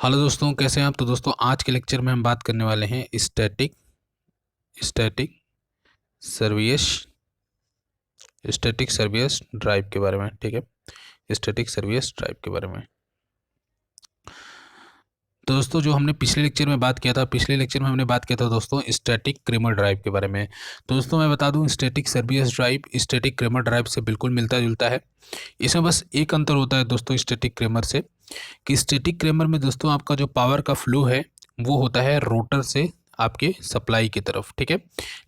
Hello दोस्तों, कैसे हैं आप। तो दोस्तों आज के लेक्चर में हम बात करने वाले हैं static static service static service drive के बारे में। ठीक है, स्टैटिक सर्विस ड्राइव के बारे में। तो दोस्तों जो हमने पिछले लेक्चर में बात किया था, पिछले लेक्चर में हमने बात किया था दोस्तों स्टैटिक क्रेमर ड्राइव के बारे में। तो दोस्तों मैं बता दूं, static service drive static cramer drive से बिल्कुल मिलता जुलता है। इसमें बस एक अंतर होता है दोस्तों स्टैटिक क्रेमर से, कि स्टैटिक क्रेमर में दोस्तों आपका जो पावर का फ्लो है वो होता है रोटर से आपके सप्लाई की तरफ। ठीक है,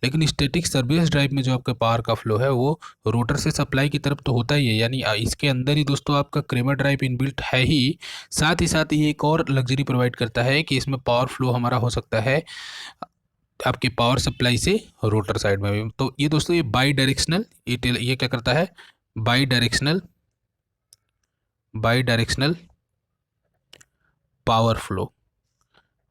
लेकिन स्टैटिक सर्विस ड्राइव में जो आपका पावर का फ्लो है वो रोटर से सप्लाई की तरफ तो होता ही है, यानी इसके अंदर ही दोस्तों आपका क्रेमर ड्राइव इनबिल्ट है ही। साथ ही ये एक और लग्जरी प्रोवाइड करता है कि इसमें पावर फ्लो हमारा हो सकता है आपके पावर सप्लाई से रोटर साइड में भी। तो ये दोस्तों ये बाई डायरेक्शनल, ये क्या करता है, by directional power flow,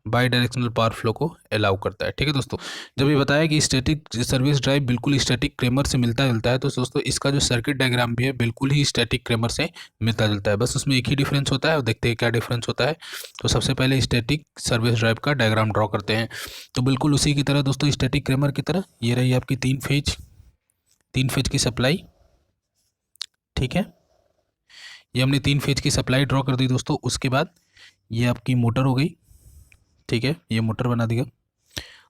by directional power flow को अलाउ करता है। ठीक है दोस्तों, जब ये बताया कि स्टैटिक सर्विस ड्राइव बिल्कुल स्टैटिक क्रेमर से मिलता जुलता है, तो दोस्तों इसका जो सर्किट डायग्राम भी है बिल्कुल ही स्टैटिक क्रेमर से मिलता जुलता है। बस उसमें एक ही डिफरेंस होता है, और देखते हैं क्या डिफरेंस होता है। तो सबसे पहले स्टैटिक सर्विस ड्राइव का डायग्राम ड्रॉ करते हैं। तो बिल्कुल उसी की तरह दोस्तों स्टैटिक क्रेमर की तरह ये रही आपकी तीन फेज की सप्लाई। ठीक है, ये हमने तीन फेज की सप्लाई ड्रॉ कर दी दोस्तों। उसके बाद ये आपकी मोटर हो गई। ठीक है, ये मोटर बना दिया।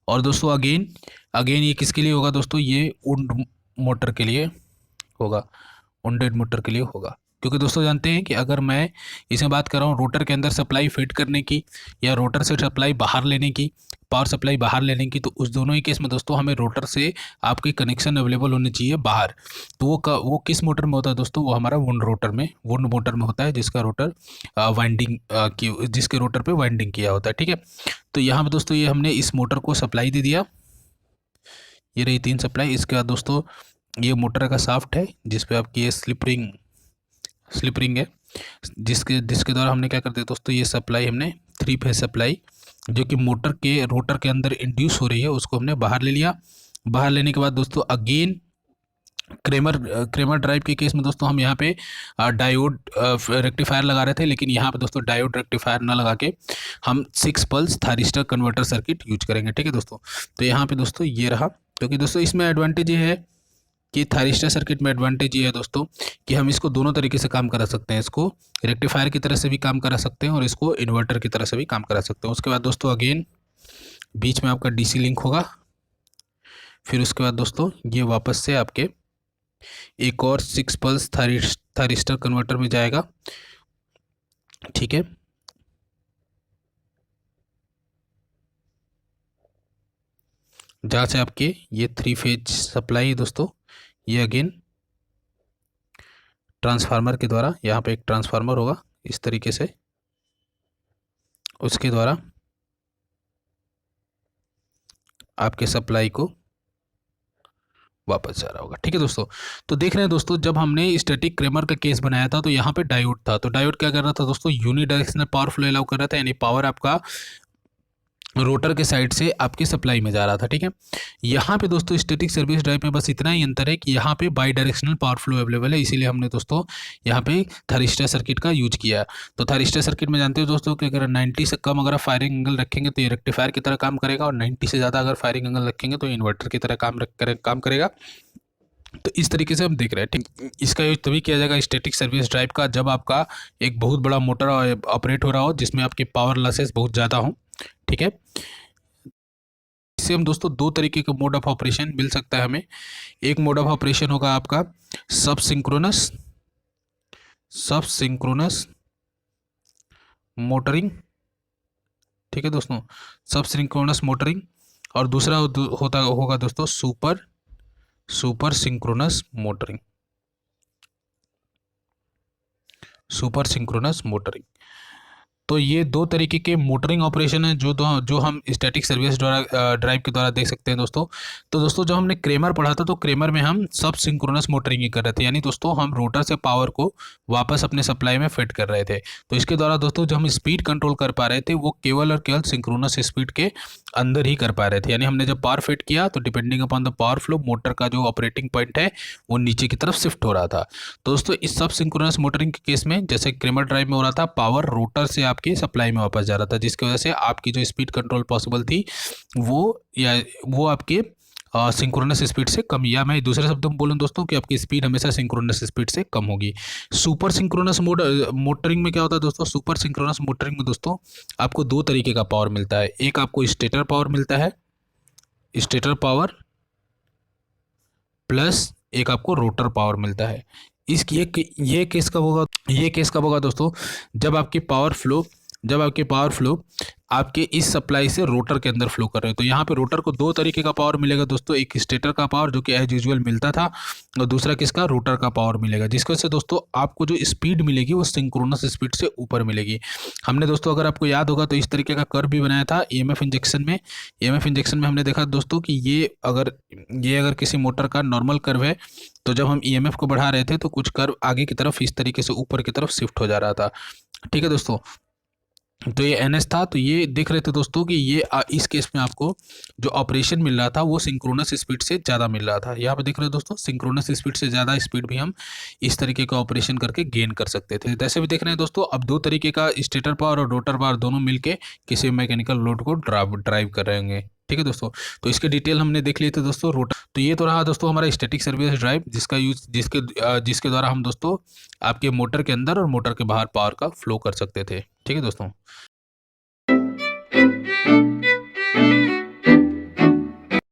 और दोस्तों अगेन अगेन ये किसके लिए होगा दोस्तों, ये उंड मोटर के लिए होगा, उंडेड मोटर के लिए होगा। क्योंकि दोस्तों जानते हैं कि अगर मैं इसमें बात कर रहा हूँ रोटर के अंदर सप्लाई फिट करने की या रोटर से सप्लाई बाहर लेने की, पावर सप्लाई बाहर लेने की, तो उस दोनों ही केस में दोस्तों हमें रोटर से आपकी कनेक्शन अवेलेबल होने चाहिए बाहर। तो वो किस मोटर में होता है दोस्तों, वो हमारा वुंड मोटर में होता है, जिसका रोटर वाइंडिंग की जिसके रोटर पे वाइंडिंग किया होता है। ठीक है, तो यहाँ पे दोस्तों ये हमने इस मोटर को सप्लाई दे दिया, ये रही तीन सप्लाई। इसके बाद दोस्तों ये मोटर का शाफ्ट है जिस पे आपकी ये स्लिप रिंग है, जिसके जिसके द्वारा हमने क्या कर दिया दोस्तों, ये सप्लाई हमने थ्री फेज सप्लाई जो कि मोटर के रोटर के अंदर इंड्यूस हो रही है उसको हमने बाहर ले लिया। बाहर लेने के बाद दोस्तों अगेन क्रेमर ड्राइव के केस में दोस्तों हम यहाँ पे डायोड रेक्टिफायर लगा रहे थे, लेकिन यहाँ पे दोस्तों डायोड रेक्टिफायर ना लगा के हम 6 pulse thyristor converter circuit use करेंगे। ठीक है दोस्तों, तो यहाँ पे दोस्तों ये रहा। क्योंकि दोस्तों इसमें एडवांटेज ये है कि थारिस्टर सर्किट में एडवांटेज ये है दोस्तों कि हम इसको दोनों तरीके से काम करा सकते हैं। इसको रेक्टिफायर की तरह से भी काम करा सकते हैं और इसको इन्वर्टर की तरह से भी काम करा सकते हैं। उसके बाद दोस्तों अगेन बीच में आपका डीसी लिंक होगा। फिर उसके बाद दोस्तों ये वापस से आपके एक और 6 पल्स थारिस्टर कन्वर्टर में जाएगा। ठीक है, जहाँ से आपके ये 3 फेज सप्लाई दोस्तों ये अगेन ट्रांसफार्मर के द्वारा, यहाँ पे एक ट्रांसफार्मर होगा इस तरीके से, उसके द्वारा आपके सप्लाई को वापस जा रहा होगा। ठीक है दोस्तों, तो देख रहे हैं दोस्तों जब हमने स्टैटिक क्रेमर का केस बनाया था तो यहाँ पे डायोड था। तो डायोड क्या कर रहा था दोस्तों, यूनिडायरेक्शनल पावर फ्लो अलाउ कर रहा था, यानी पावर आपका रोटर के साइड से आपकी सप्लाई में जा रहा था। ठीक है, यहाँ पे दोस्तों स्टैटिक सर्विस ड्राइव में बस इतना ही अंतर है कि यहाँ पे by directional power flow available है, इसीलिए हमने दोस्तों यहाँ पे थारिस्टर सर्किट का यूज किया। तो थारिस्टर सर्किट में जानते हो दोस्तों कि अगर 90 से कम अगर फायरिंग एंगल रखेंगे तो ये रेक्टिफायर की तरह काम करेगा, और 90 से ज़्यादा अगर फायरिंग एंगल रखेंगे तो इन्वर्टर की तरह काम करेगा। तो इस तरीके से हम देख रहे हैं। ठीक, इसका यूज तभी किया जाएगा स्टैटिक सर्विस ड्राइव का जब आपका एक बहुत बड़ा मोटर ऑपरेट हो रहा हो जिसमें आपके पावर लॉसेस बहुत ज़्यादा हों। ठीक है, इससे हम दोस्तों दो तरीके का मोड ऑफ ऑपरेशन मिल सकता है हमें। एक मोड ऑफ ऑपरेशन होगा आपका सब सिंक्रोनस मोटरिंग। ठीक है दोस्तों, सब सिंक्रोनस मोटरिंग, और दूसरा होगा दोस्तों सुपर सिंक्रोनस मोटरिंग। तो ये दो तरीके के मोटरिंग ऑपरेशन है जो हम स्टैटिक सर्विस ड्राइव के द्वारा देख सकते हैं दोस्तों। तो दोस्तों जब हमने क्रेमर पढ़ा था तो क्रेमर में हम सब सिंक्रोनस मोटरिंग ही कर रहे थे, यानी दोस्तों हम रोटर से पावर को वापस अपने सप्लाई में फिट कर रहे थे। तो इसके द्वारा दोस्तों जो हम स्पीड कंट्रोल कर पा रहे थे वो केवल और केवल सिंक्रोनस स्पीड के अंदर ही कर पा रहे थे, यानी हमने जब पावर फिट किया तो depending upon the power flow motor का जो ऑपरेटिंग पॉइंट है वो नीचे की तरफ शिफ्ट हो रहा था। तो दोस्तों इस सब सिंक्रोनस मोटरिंग के केस में जैसे क्रेमर ड्राइव में हो रहा था, पावर रोटर से आपके सप्लाई में वापस जा रहा था, जिसकी वजह से आपकी जो स्पीड कंट्रोल पॉसिबल थी वो आपके सिंक्रोनस स्पीड से कम, या मैं दूसरे शब्दों में बोलूँ दोस्तों कि आपकी स्पीड हमेशा सिंक्रोनस स्पीड से कम होगी। सुपर सिंक्रोनस मोटरिंग में क्या होता है दोस्तों, सुपर सिंक्रोनस मोटरिंग में दोस्तों आपको दो तरीके का पावर मिलता है। एक आपको स्टेटर पावर मिलता है, स्टेटर पावर, प्लस एक आपको रोटर पावर मिलता है। ये केस कब होगा दोस्तों, जब आपकी पावर फ्लो आपके इस सप्लाई से रोटर के अंदर फ्लो कर रहे हैं। तो यहाँ पे रोटर को दो तरीके का पावर मिलेगा दोस्तों, एक स्टेटर का पावर जो कि एज यूजुअल मिलता था, और दूसरा किसका, रोटर का पावर मिलेगा, जिसकी वजह से दोस्तों आपको जो स्पीड मिलेगी वो सिंक्रोनस स्पीड से ऊपर मिलेगी। हमने दोस्तों, अगर आपको याद होगा तो इस तरीके का कर्व भी बनाया था ईएमएफ इंजेक्शन में। ईएमएफ इंजेक्शन में हमने देखा दोस्तों कि ये अगर किसी मोटर का नॉर्मल कर्व है, तो जब हम ईएमएफ को बढ़ा रहे थे तो कुछ कर्व आगे की तरफ इस तरीके से ऊपर की तरफ शिफ्ट हो जा रहा था। ठीक है दोस्तों, तो ये एनएस था। तो ये देख रहे थे दोस्तों कि ये इस केस में आपको जो ऑपरेशन मिल रहा था वो सिंक्रोनस स्पीड से ज़्यादा मिल रहा था। यहाँ पे देख रहे हो दोस्तों, सिंक्रोनस स्पीड से ज़्यादा स्पीड भी हम इस तरीके का ऑपरेशन करके गेन कर सकते थे। जैसे भी देख रहे हैं दोस्तों, अब दो तरीके का स्टेटर पावर और रोटर पावर दोनों मिलके किसी मैकेनिकल लोड को ड्राइव कर रहे होंगे। ठीक है दोस्तों, तो इसके डिटेल हमने देख लिए थे दोस्तों। रोटर, तो ये तो रहा दोस्तों हमारा स्टैटिक सर्विस ड्राइव, जिसके द्वारा हम दोस्तों आपके मोटर के अंदर और मोटर के बाहर पावर का फ्लो कर सकते थे। ठीक है दोस्तों।